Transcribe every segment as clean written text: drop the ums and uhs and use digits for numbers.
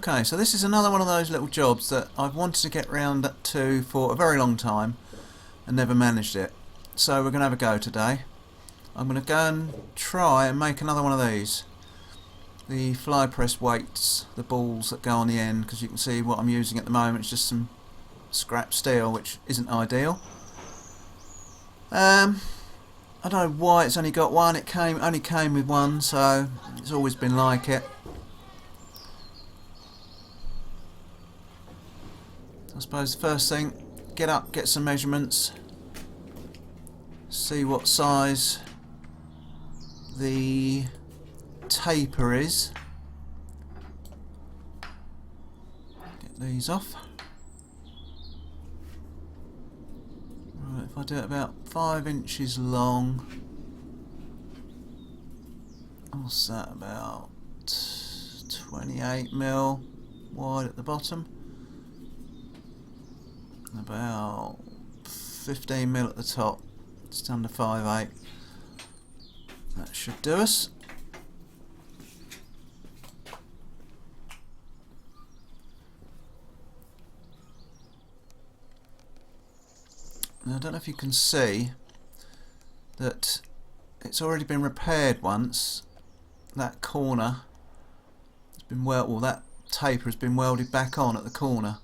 Okay, so this is another one of those little jobs that I've wanted to get round to for a very long time and never managed it. So we're going to have a go today. I'm going to go and try and make another one of these. The fly press weights, the balls that go on the end, because you can see what I'm using at the moment is just some scrap steel, which isn't ideal. I don't know why it's only got one. It only came with one, so it's always been like it. I suppose the first thing, get up, get some measurements, see what size the taper is. Get these off. Right, if I do it about 5 inches long, what's that, about 28mm wide at the bottom, about 15mm at the top, just under 5/8. That should do us. Now, I don't know if you can see that it's already been repaired once. That corner has been well, that taper has been welded back on at the corner,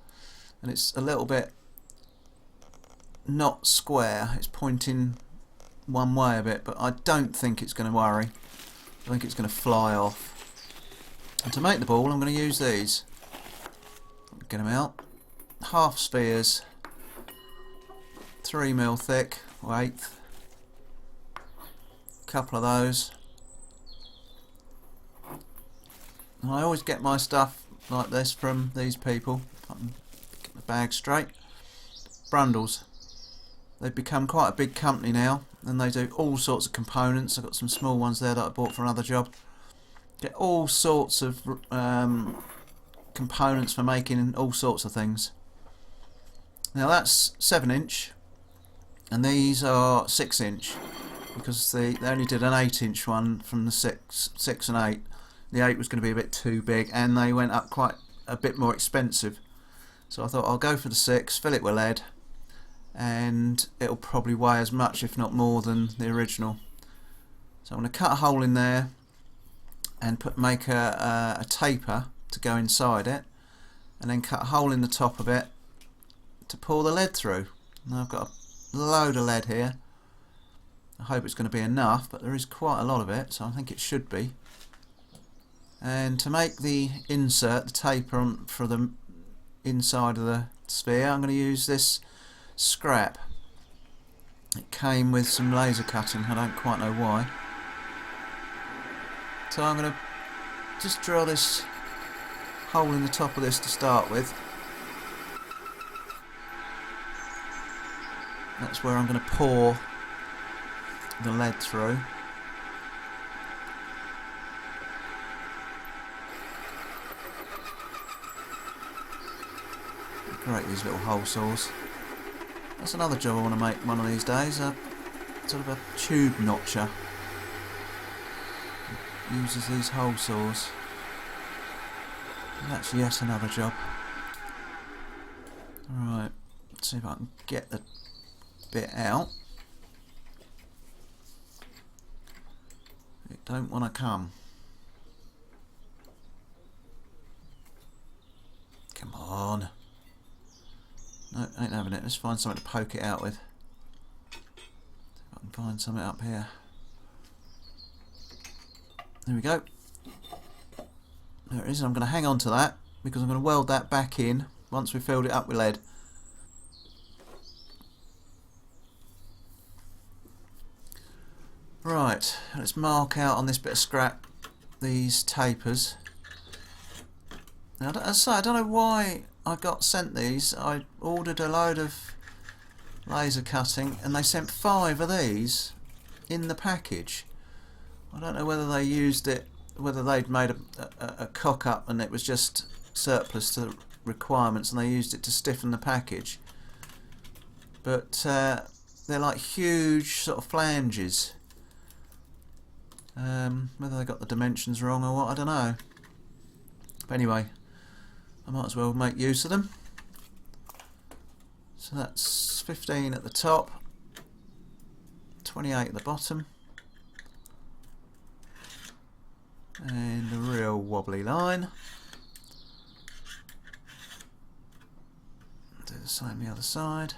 and it's a little bit not square. It's pointing one way a bit, but I don't think it's going to worry. I think it's going to fly off. And to make the ball, I'm going to use these. Get them out. Half spheres, 3mm thick, or 1/8. Couple of those. And I always get my stuff like this from these people. If I can get the bag straight. Brundles. They've become quite a big company now, and they do all sorts of components. I've got some small ones there that I bought for another job. Get all sorts of components for making all sorts of things. Now that's 7-inch, and these are 6-inch, because they only did an 8-inch one from the 6 and 8. The 8 was going to be a bit too big, and they went up quite a bit more expensive. So I thought I'll go for the 6, fill it with lead, and it'll probably weigh as much, if not more, than the original. So I'm going to cut a hole in there and make a taper to go inside it, and then cut a hole in the top of it to pour the lead through. Now I've got a load of lead here. I hope it's going to be enough, but there is quite a lot of it, so I think it should be. And to make the insert, the taper for the inside of the sphere, I'm going to use this scrap. It came with some laser cutting, I don't quite know why. So I'm going to just drill this hole in the top of this to start with. That's where I'm going to pour the lead through. Great, these little hole saws. That's another job I want to make one of these days, a sort of a tube notcher. It uses these hole saws. And that's yet another job. Alright, let's see if I can get the bit out. It don't want to come. Come on. No, ain't having it. Let's find something to poke it out with. See if I can find something up here. There we go. There it is. I'm going to hang on to that because I'm going to weld that back in once we've filled it up with lead. Right, let's mark out on this bit of scrap these tapers. Now, as I say, I don't know why I got sent these. I ordered a load of laser cutting and they sent 5 of these in the package. I don't know whether they used it, whether they'd made a cock up and it was just surplus to the requirements and they used it to stiffen the package. But they're like huge sort of flanges. Whether they got the dimensions wrong or what, I don't know. But anyway, I might as well make use of them. So that's 15 at the top, 28 at the bottom, and a real wobbly line. Do the same the other side.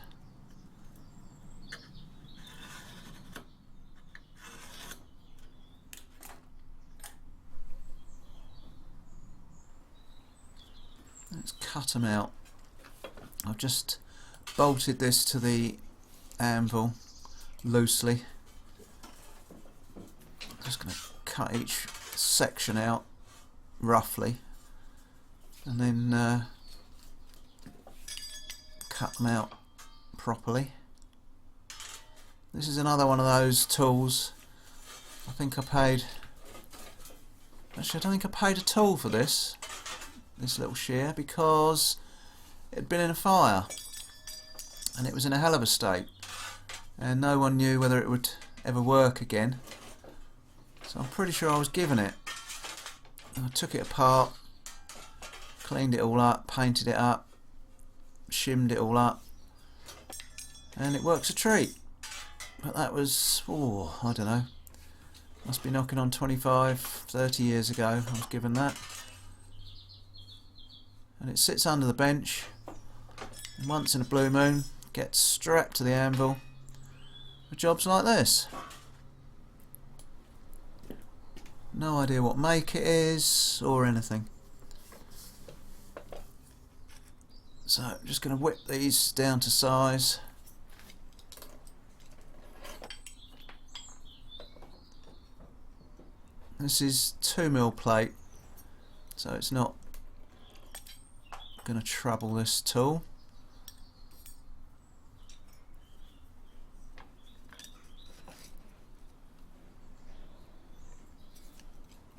Let's cut them out. I've just bolted this to the anvil loosely. I'm just going to cut each section out roughly and then cut them out properly. This is another one of those tools. I think I paid, actually I don't think I paid at all for this little shear, because it had been in a fire and it was in a hell of a state and no one knew whether it would ever work again, so I'm pretty sure I was given it. And I took it apart, cleaned it all up, painted it up, shimmed it all up, and it works a treat. But that was, oh, I don't know, must be knocking on 25-30 years ago I was given that. And it sits under the bench, and once in a blue moon gets strapped to the anvil for jobs like this. No idea what make it is or anything. So I'm just going to whip these down to size. This is 2mm plate, so it's not going to trouble this tool.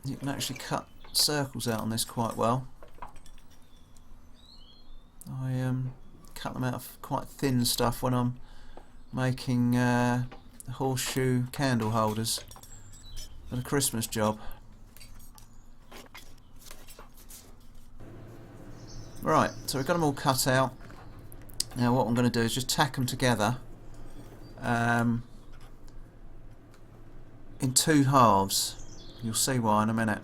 You can actually cut circles out on this quite well. I cut them out of quite thin stuff when I'm making horseshoe candle holders for the Christmas job. Right, so we've got them all cut out. Now what I'm going to do is just tack them together in two halves. You'll see why in a minute.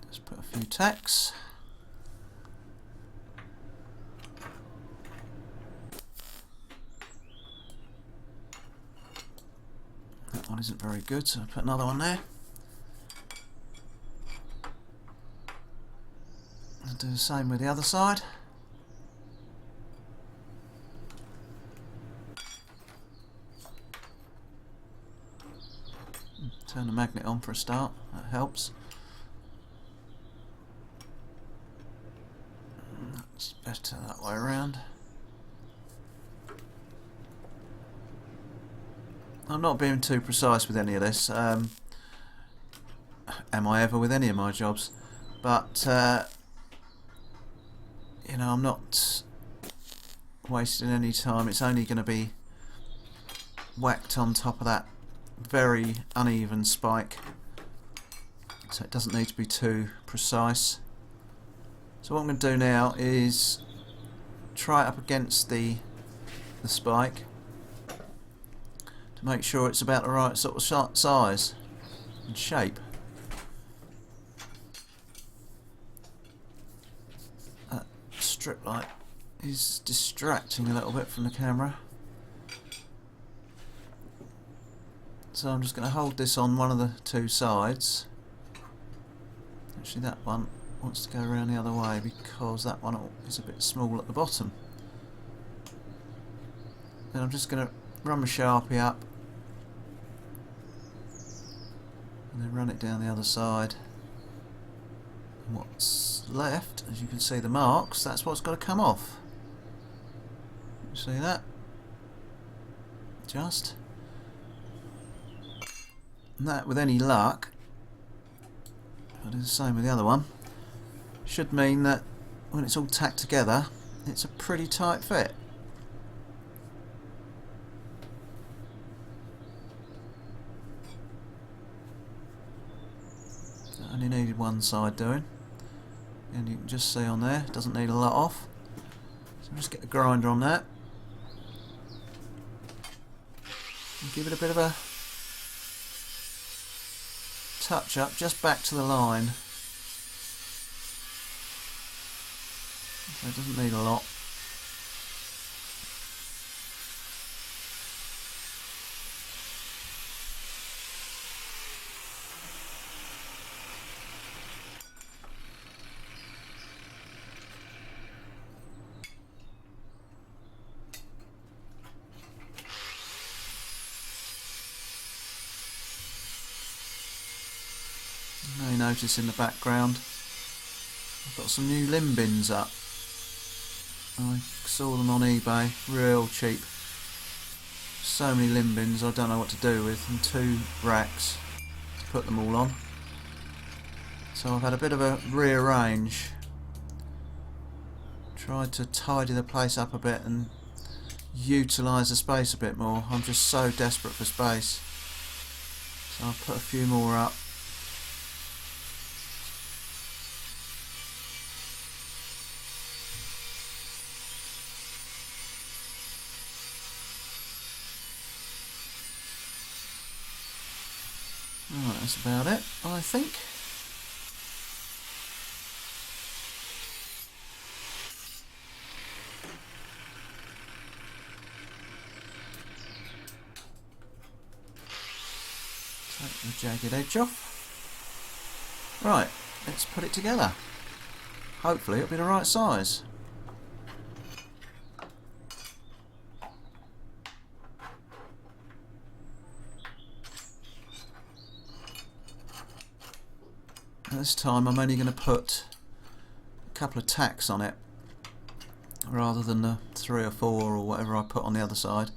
Just put a few tacks. That one isn't very good, so I'll put another one there. I'll do the same with the other side. Turn the magnet on for a start, that helps. That's better that way around. I'm not being too precise with any of this. Am I ever with any of my jobs? But you know, I'm not wasting any time. It's only going to be whacked on top of that very uneven spike, so it doesn't need to be too precise. So what I'm going to do now is try it up against the spike to make sure it's about the right sort of size and shape. That strip light is distracting a little bit from the camera, so I'm just going to hold this on one of the two sides. Actually that one wants to go around the other way because that one is a bit small at the bottom. Then I'm just going to run my Sharpie up and then run it down the other side, and what's left, as you can see the marks, that's what's got to come off. You see that? Just. And that, with any luck, I'll do the same with the other one, should mean that when it's all tacked together, it's a pretty tight fit. Only needed one side doing, and you can just see on there, it doesn't need a lot off. So just get the grinder on that and give it a bit of a touch up just back to the line. So it doesn't need a lot. You may notice in the background I've got some new limb bins up. I saw them on eBay, real cheap. So many limb bins I don't know what to do with, and 2 racks to put them all on. So I've had a bit of a rearrange. Tried to tidy the place up a bit and utilise the space a bit more. I'm just so desperate for space. So I've put a few more up. Right, that's about it, I think. Take the jagged edge off. Right, let's put it together. Hopefully it'll be the right size. This time I'm only going to put a couple of tacks on it rather than the 3 or 4 or whatever I put on the other side,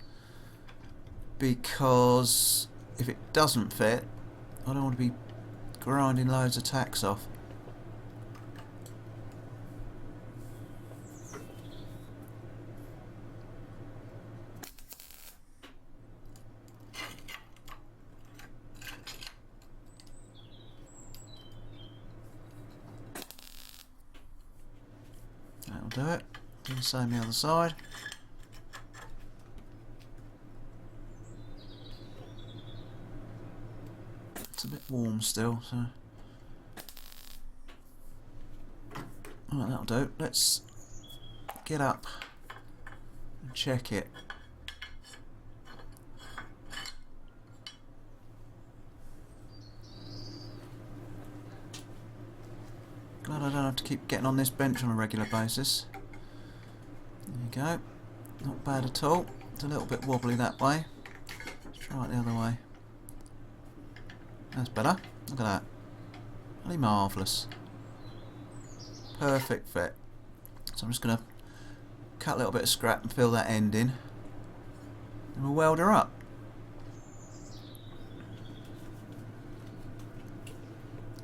because if it doesn't fit I don't want to be grinding loads of tacks off. That'll do it. Do the same the other side. It's a bit warm still, so right, that'll do. Let's get up and check it. Glad I don't have to keep getting on this bench on a regular basis. There you go. Not bad at all. It's a little bit wobbly that way. Let's try it the other way. That's better. Look at that. Really marvellous. Perfect fit. So I'm just going to cut a little bit of scrap and fill that end in. And we'll weld her up.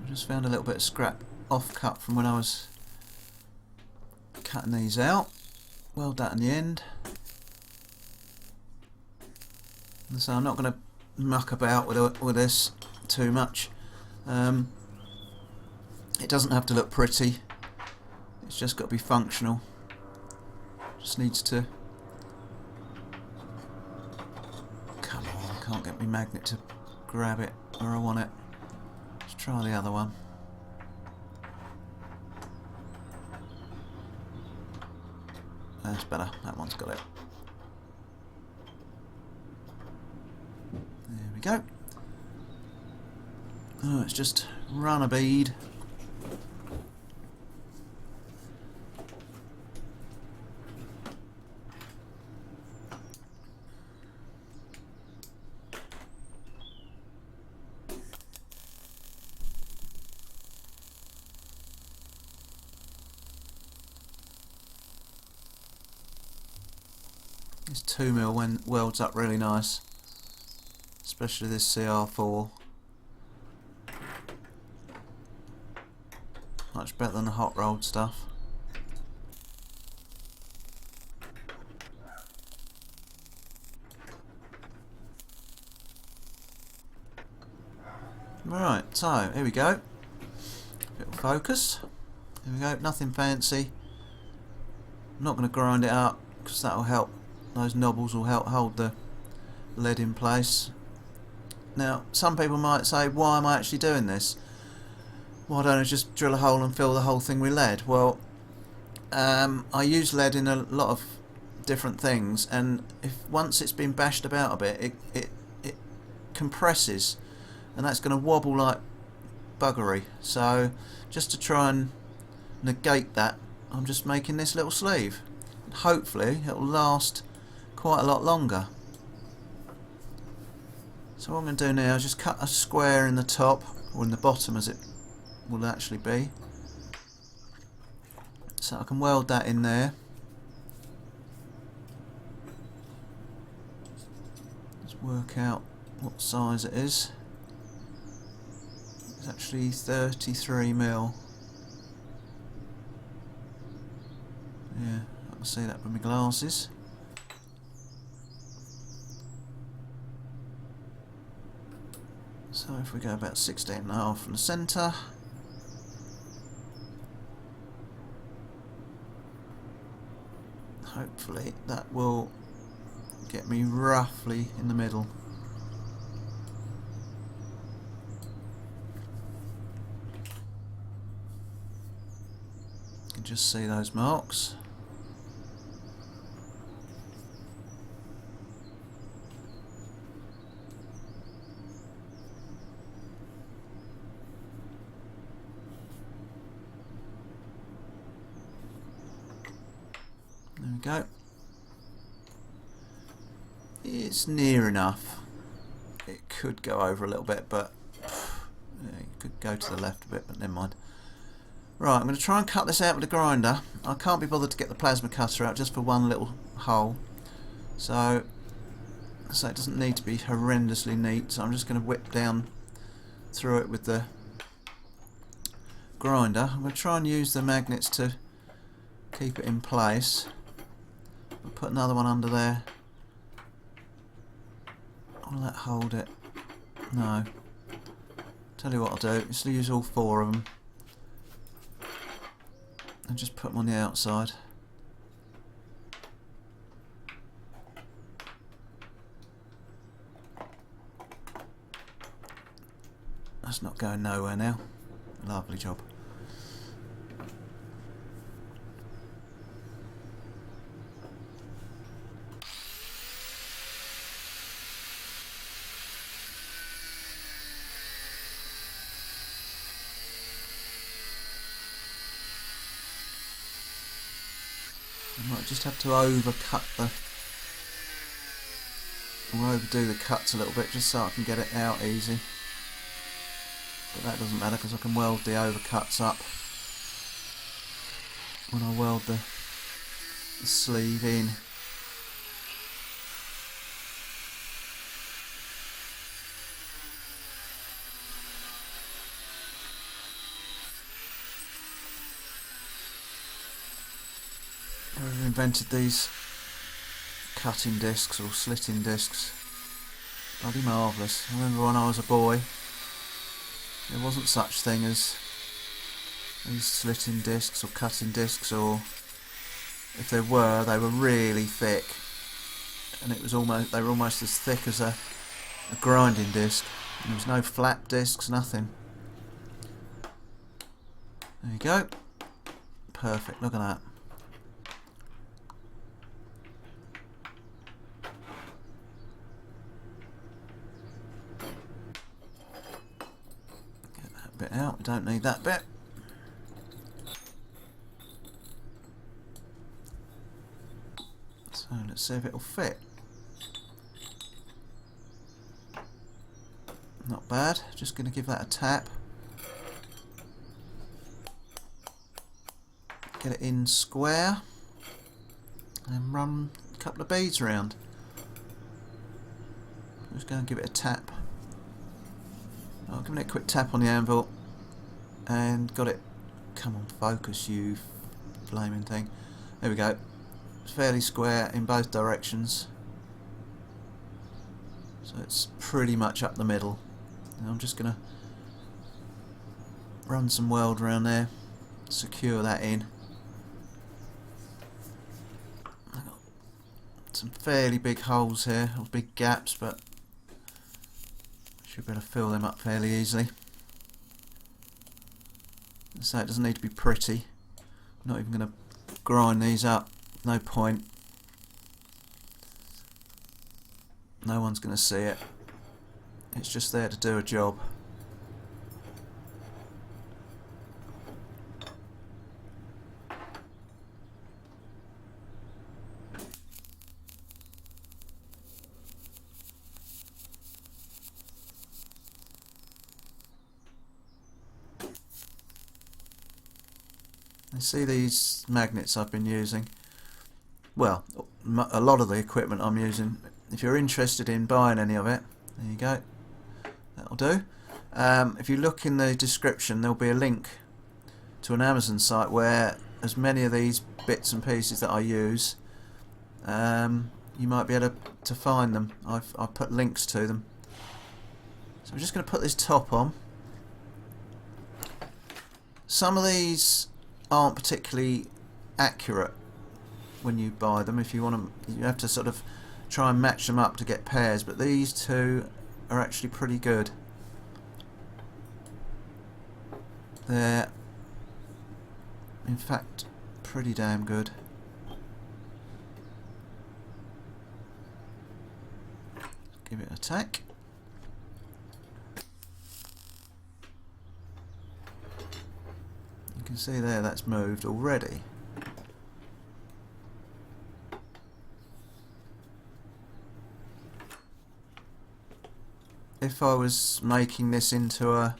I just found a little bit of scrap off cut from when I was cutting these out. Weld that in the end. And so I'm not going to muck about with this too much. It doesn't have to look pretty, it's just got to be functional. Just needs to, come on, I can't get my magnet to grab it where I want it. Let's try the other one. That's better, that one's got it. There we go. Oh, it's just run a bead. This 2mm welds up really nice, especially this CR4. Much better than the hot rolled stuff. Right, so here we go. Little focus. Here we go, nothing fancy. I'm not going to grind it up because that will help. Those knobbles will help hold the lead in place. Now, some people might say, why am I actually doing this? Why don't I just drill a hole and fill the whole thing with lead? Well, I use lead in a lot of different things, and if once it's been bashed about a bit, it compresses, and that's going to wobble like buggery. So, just to try and negate that, I'm just making this little sleeve. And hopefully, it will last quite a lot longer. So what I'm going to do now is just cut a square in the top, or in the bottom as it will actually be, so I can weld that in there. Let's work out what size it is. It's actually 33mm. Yeah, I can see that with my glasses. So if we go about 16.5 from the centre, hopefully that will get me roughly in the middle. You can just see those marks. There we go. It's near enough. It could go over a little bit, but yeah, it could go to the left a bit, but never mind. Right, I'm going to try and cut this out with a grinder. I can't be bothered to get the plasma cutter out just for one little hole. So it doesn't need to be horrendously neat, so I'm just going to whip down through it with the grinder. I'm going to try and use the magnets to keep it in place. I'll put another one under there. Will that hold it? No. Tell you what I'll do, just use all four of them and just put them on the outside. That's not going nowhere now. Lovely job. I might just have to overcut or overdo the cuts a little bit just so I can get it out easy. But that doesn't matter because I can weld the overcuts up when I weld the sleeve in. I've invented these cutting discs or slitting discs. Bloody marvellous. I remember when I was a boy, there wasn't such thing as these slitting discs or cutting discs, or if there were, they were really thick, and they were almost as thick as a grinding disc. And there was no flap discs, nothing. There you go. Perfect. Look at that. Bit out, we don't need that bit. So let's see if it'll fit. Not bad, just going to give that a tap. Get it in square and run a couple of beads around. Just going to give it a tap. I'll give it a quick tap on the anvil and got it come on, focus, you flaming thing. There we go. It's fairly square in both directions. So it's pretty much up the middle. And I'm just going to run some weld around there, secure that in. I've got some fairly big holes here, or big gaps, but should be able to fill them up fairly easily. So it doesn't need to be pretty. I'm not even going to grind these up, no point. No one's going to see it. It's just there to do a job. You see these magnets I've been using? Well, a lot of the equipment I'm using. If you're interested in buying any of it, there you go. That'll do. If you look in the description, there'll be a link to an Amazon site where as many of these bits and pieces that I use, you might be able to find them. I've put links to them. So I'm just going to put this top on. Some of these aren't particularly accurate when you buy them. If you want to, you have to sort of try and match them up to get pairs, but these two are actually pretty good. They're in fact pretty damn good. Give it a tack. You can see there that's moved already. If I was making this into a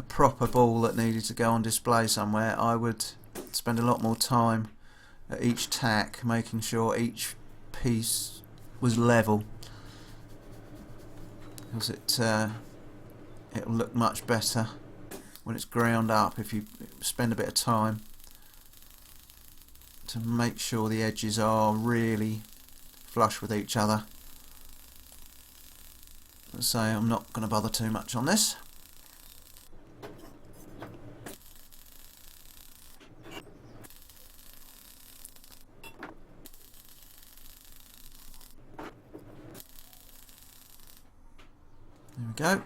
proper ball that needed to go on display somewhere, I would spend a lot more time at each tack making sure each piece was level, because it'll look much better when it's ground up if you spend a bit of time to make sure the edges are really flush with each other. So I'm not going to bother too much on this. There we go.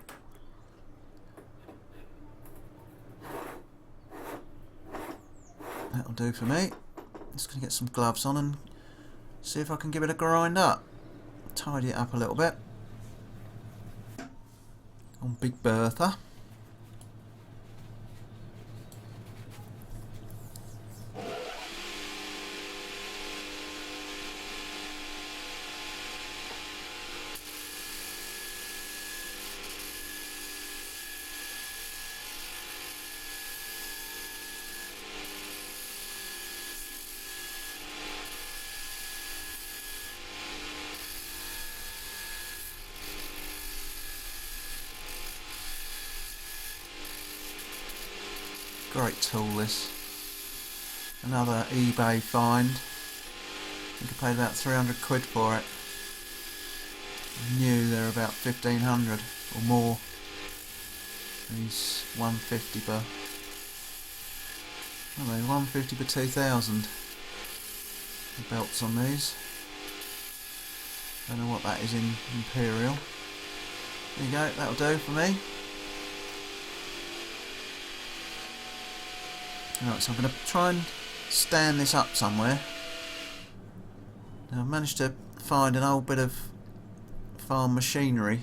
That'll do for me. Just going to get some gloves on and see if I can give it a grind up. Tidy it up a little bit. On Big Bertha. Great tool this. Another eBay find. I think I paid about 300 quid for it. I knew they were about 1500 or more. These 150 per. Oh, they 150 per 2000. The belts on these. Don't know what that is in Imperial. There you go, that'll do for me. Right, so I'm going to try and stand this up somewhere. Now I've managed to find an old bit of farm machinery,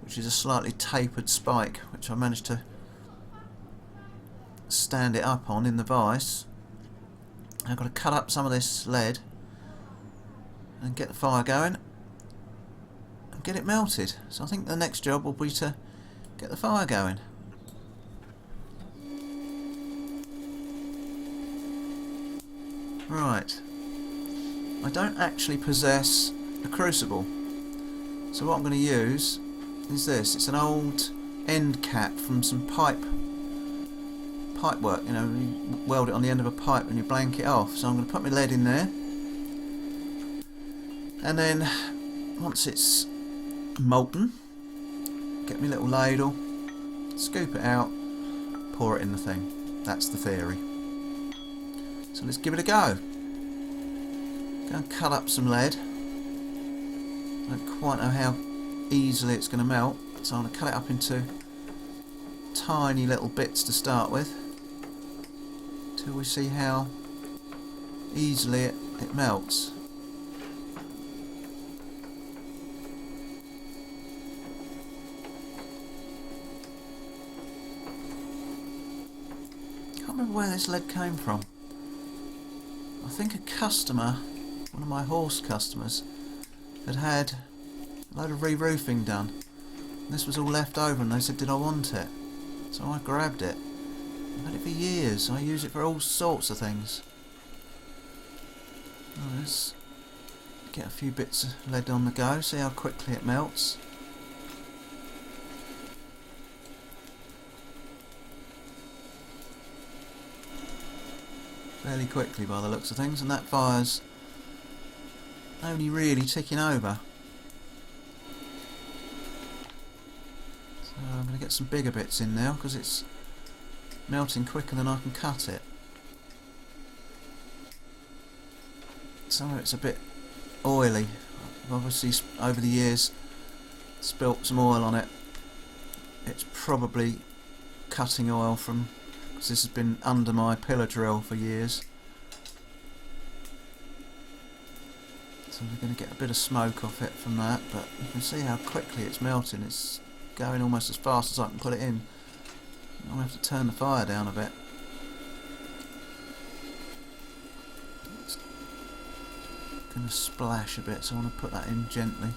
which is a slightly tapered spike, which I managed to stand it up on in the vise. I've got to cut up some of this lead and get the fire going and get it melted. So I think the next job will be to get the fire going. Right, I don't actually possess a crucible, so what I'm going to use is this. It's an old end cap from some pipe pipe work, you know, you weld it on the end of a pipe and you blank it off. So I'm going to put my lead in there, and then once it's molten, get my little ladle, scoop it out, pour it in the thing. That's the theory. So let's give it a go. Go and cut up some lead. I don't quite know how easily it's going to melt, so I'm going to cut it up into tiny little bits to start with, till we see how easily it melts. Can't remember where this lead came from. I think a customer, one of my horse customers, had a load of re-roofing done. And this was all left over and they said, did I want it? So I grabbed it. I've had it for years. I use it for all sorts of things. Let's get a few bits of lead on the go, see how quickly it melts. Fairly quickly by the looks of things, and that fire's only really ticking over. So I'm going to get some bigger bits in now because it's melting quicker than I can cut it. Some of it's a bit oily. I've obviously over the years spilt some oil on it. It's probably cutting oil from, because this has been under my pillar drill for years. So we're going to get a bit of smoke off it from that, but you can see how quickly it's melting. It's going almost as fast as I can put it in. I'll have to turn the fire down a bit. It's going to splash a bit, so I want to put that in gently.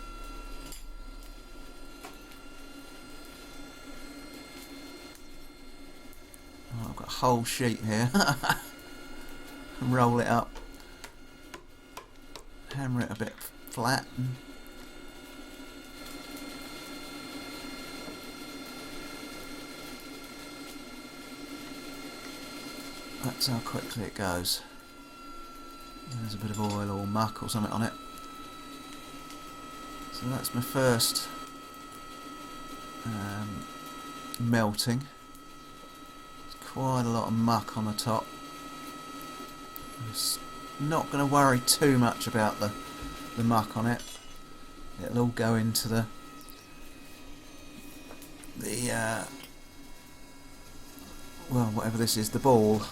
Oh, I've got a whole sheet here. Roll it up. Hammer it a bit flat. That's how quickly it goes. There's a bit of oil or muck or something on it. So that's my first melting. There's quite a lot of muck on the top. I'm just not going to worry too much about the muck on it. It'll all go into the well, whatever this is, the ball.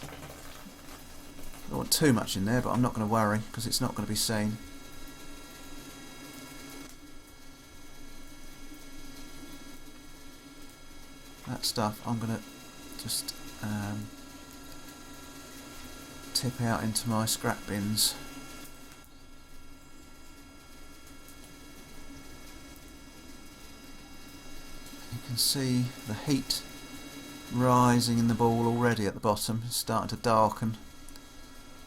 I don't want too much in there, but I'm not going to worry because it's not going to be seen. That stuff I'm going to just tip out into my scrap bins. You can see the heat rising in the ball already at the bottom. It's starting to darken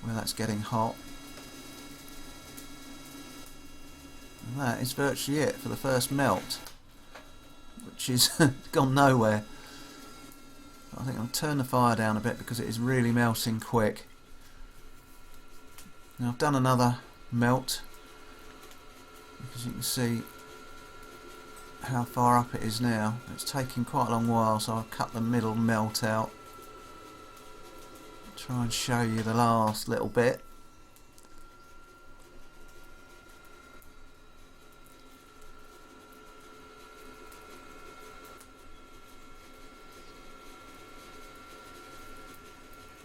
where that's getting hot. And that is virtually it for the first melt, which is gone nowhere. I think I'll turn the fire down a bit because it is really melting quick. Now I've done another melt because you can see how far up it is now. It's taking quite a long while, so I'll cut the middle melt out. Try and show you the last little bit.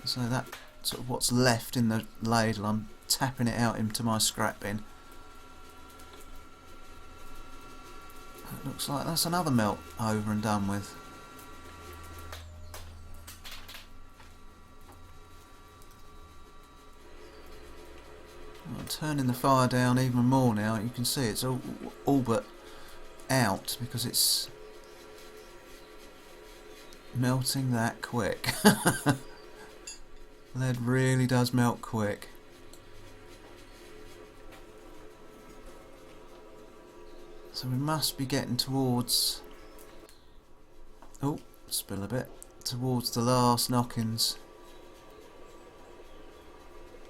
So that sort of what's left in the ladle, I'm tapping it out into my scrap bin. It looks like that's another melt over and done with. I'm turning the fire down even more now. You can see it's all but out because it's melting that quick. Lead really does melt quick. So we must be getting towards, oh, spill a bit, towards the last knockings.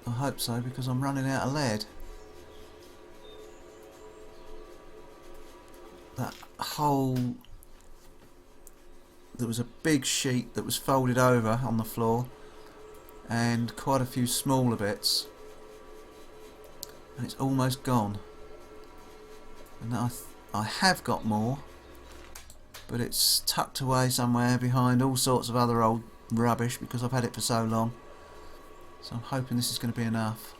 I hope so, because I'm running out of lead. That whole... There was a big sheet that was folded over on the floor and quite a few smaller bits, and it's almost gone. And I have got more, but it's tucked away somewhere behind all sorts of other old rubbish because I've had it for so long. So I'm hoping this is going to be enough.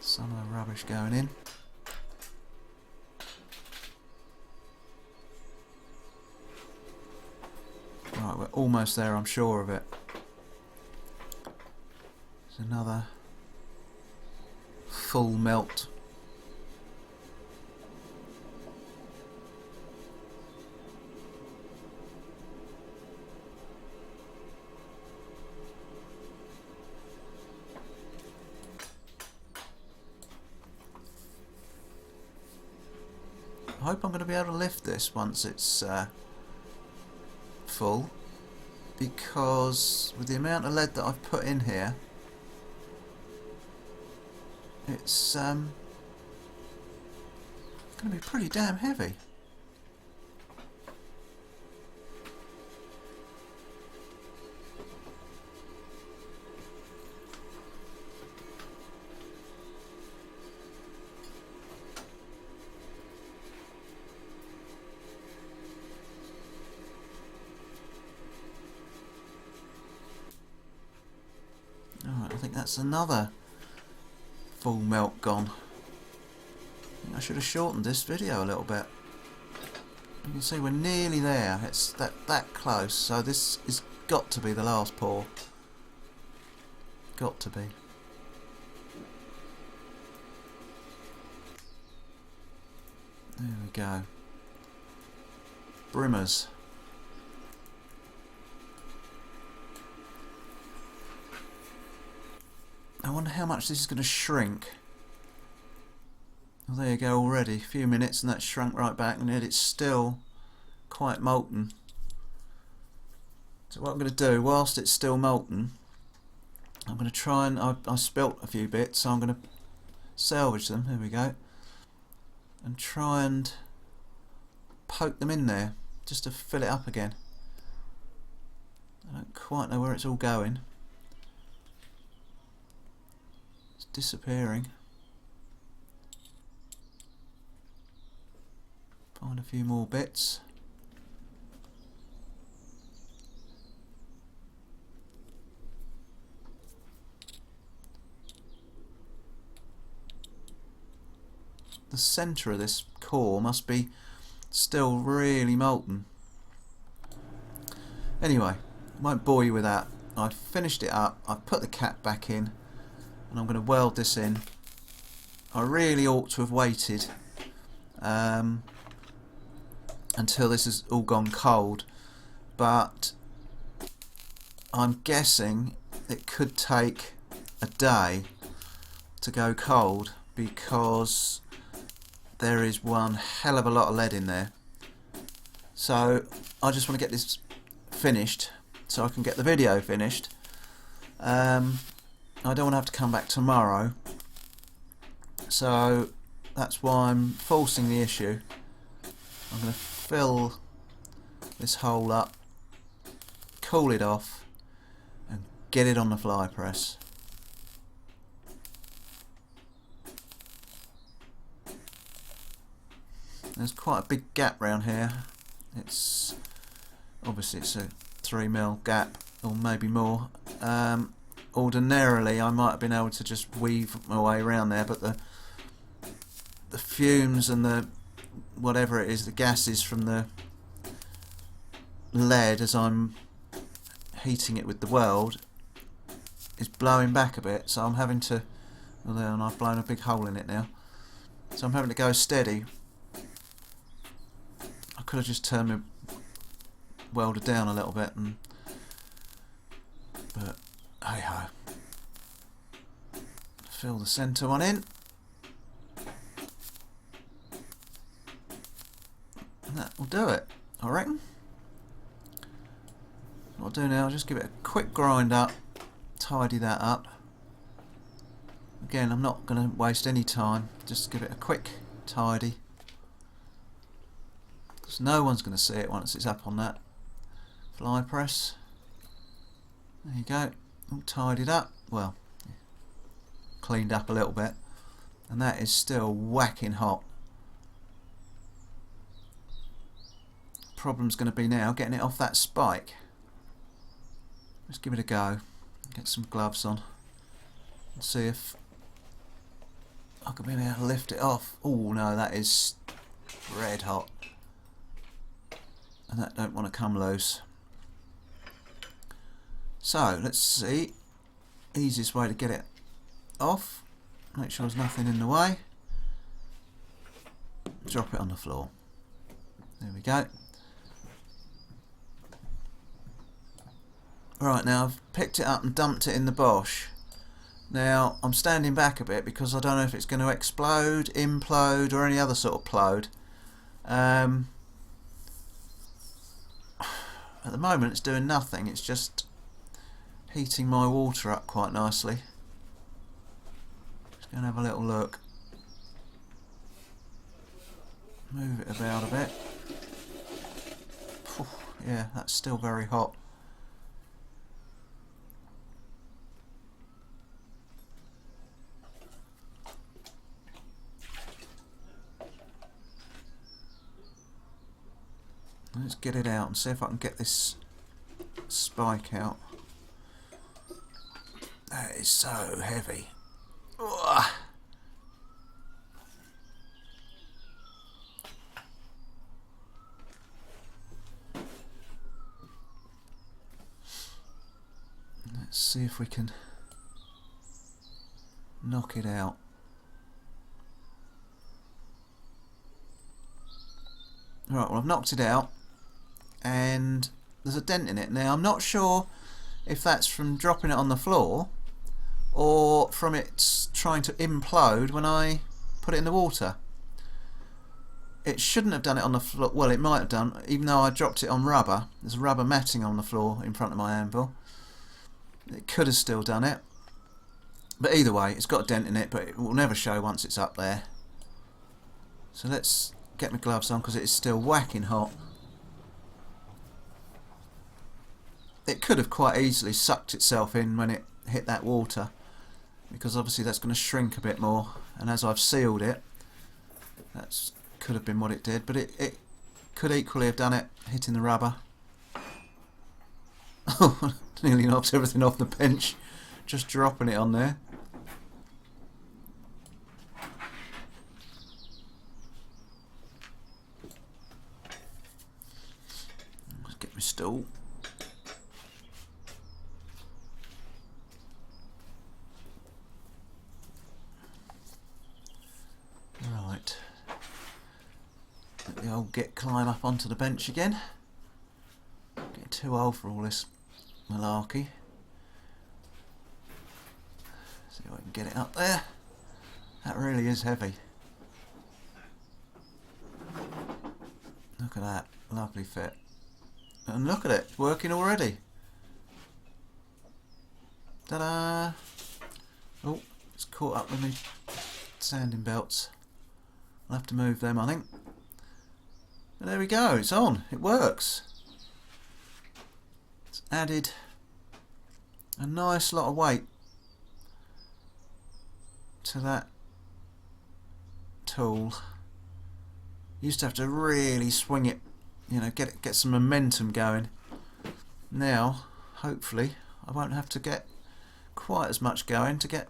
Some of the rubbish going in. Right, we're almost there, I'm sure of it. There's another full melt. I hope I'm going to be able to lift this once it's full, because with the amount of lead that I've put in here, it's going to be pretty damn heavy. Alright, I think that's another full melt gone. I think I should have shortened this video a little bit. You can see we're nearly there. It's that close. So this has got to be the last pour. Got to be. There we go. Brimmers. I wonder how much this is going to shrink. Well, there you go already. A few minutes and that's shrunk right back, and yet it's still quite molten. So what I'm going to do, whilst it's still molten, I'm going to try and... I spilt a few bits, so I'm going to salvage them. There we go. And try and poke them in there, just to fill it up again. I don't quite know where it's all going. Disappearing. Find a few more bits. The centre of this core must be still really molten. Anyway, I won't bore you with that. I've finished it up, I've put the cap back in, and I'm going to weld this in. I really ought to have waited until this has all gone cold, but I'm guessing it could take a day to go cold, because there is one hell of a lot of lead in there. So I just want to get this finished so I can get the video finished. I don't want to have to come back tomorrow, so that's why I'm forcing the issue. I'm going to fill this hole up, cool it off, and get it on the fly press. There's quite a big gap round here. It's obviously it's a 3mm gap, or maybe more. Ordinarily I might have been able to just weave my way around there, but the fumes and the whatever it is, the gases from the lead as I'm heating it with the weld, is blowing back a bit, so I'm having to... Well, there, and I've blown a big hole in it now, so I'm having to go steady. I could have just turned my welder down a little bit, but hey ho. Fill the centre one in. quick grind up, tidy that up. Again, I'm not going to waste any time, just give it a quick tidy, because no one's going to see it once it's up on that fly press. There you go, all tidied up, well, cleaned up a little bit, and that is still whacking hot. Problem's going to be now getting it off that spike. Let's give it a go, get some gloves on and see if I can maybe able to lift it off. Oh no, that is red hot, and that don't want to come loose. So let's see, easiest way to get it off, make sure there's nothing in the way, drop it on the floor. There we go. Right, now I've picked it up and dumped it in the Bosch. Now I'm standing back a bit because I don't know if it's going to explode, implode or any other sort of plode. At the moment it's doing nothing, it's just heating my water up quite nicely. Just going to have a little look. Move it about a bit. Whew, yeah, that's still very hot. Let's get it out and see if I can get this spike out. That is so heavy. Ugh. Let's see if we can knock it out. Right, well I've knocked it out, and there's a dent in it. Now I'm not sure if that's from dropping it on the floor or from it trying to implode when I put it in the water. It shouldn't have done it on the floor. Well, it might have done, even though I dropped it on rubber. There's rubber matting on the floor in front of my anvil. It could have still done it, but either way it's got a dent in it, but it will never show once it's up there. So let's get my gloves on because it is still whacking hot. It could have quite easily sucked itself in when it hit that water, because obviously that's going to shrink a bit more, and as I've sealed it, that's could have been what it did, but it could equally have done it hitting the rubber. Oh, nearly knocked everything off the bench just dropping it on there. Let's get my stool. Right. Let the old git climb up onto the bench again. Getting too old for all this malarkey. See if I can get it up there. That really is heavy. Look at that, lovely fit. And look at it, it's working already. Ta-da! Oh, it's caught up with me sanding belts. I'll have to move them, I think. But there we go, it's on, it works. It's added a nice lot of weight to that tool. Used to have to really swing it, you know, get some momentum going. Now, hopefully, I won't have to get quite as much going to get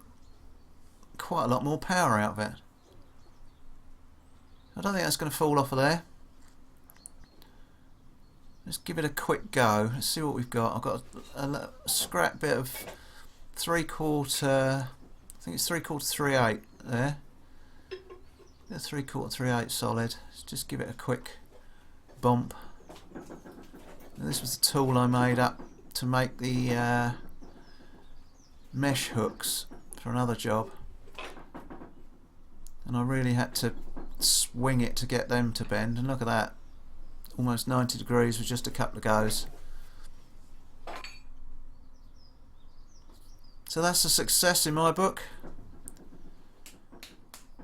quite a lot more power out of it. I don't think that's going to fall off of there. Let's give it a quick go. Let's see what we've got. I've got a scrap bit of 3/4, I think it's 3/4 3/8 there. Yeah, 3/4 3/8 solid. Let's just give it a quick bump. And this was the tool I made up to make the mesh hooks for another job, and I really had to swing it to get them to bend, and look at that, almost 90 degrees with just a couple of goes. So that's a success in my book.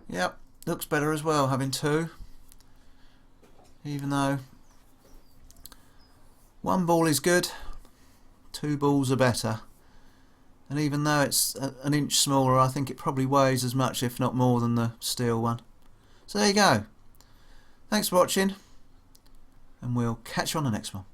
Yep, looks better as well having two, even though one ball is good, two balls are better. And even though it's an inch smaller, I think it probably weighs as much, if not more, than the steel one. So there you go. Thanks for watching, and we'll catch you on the next one.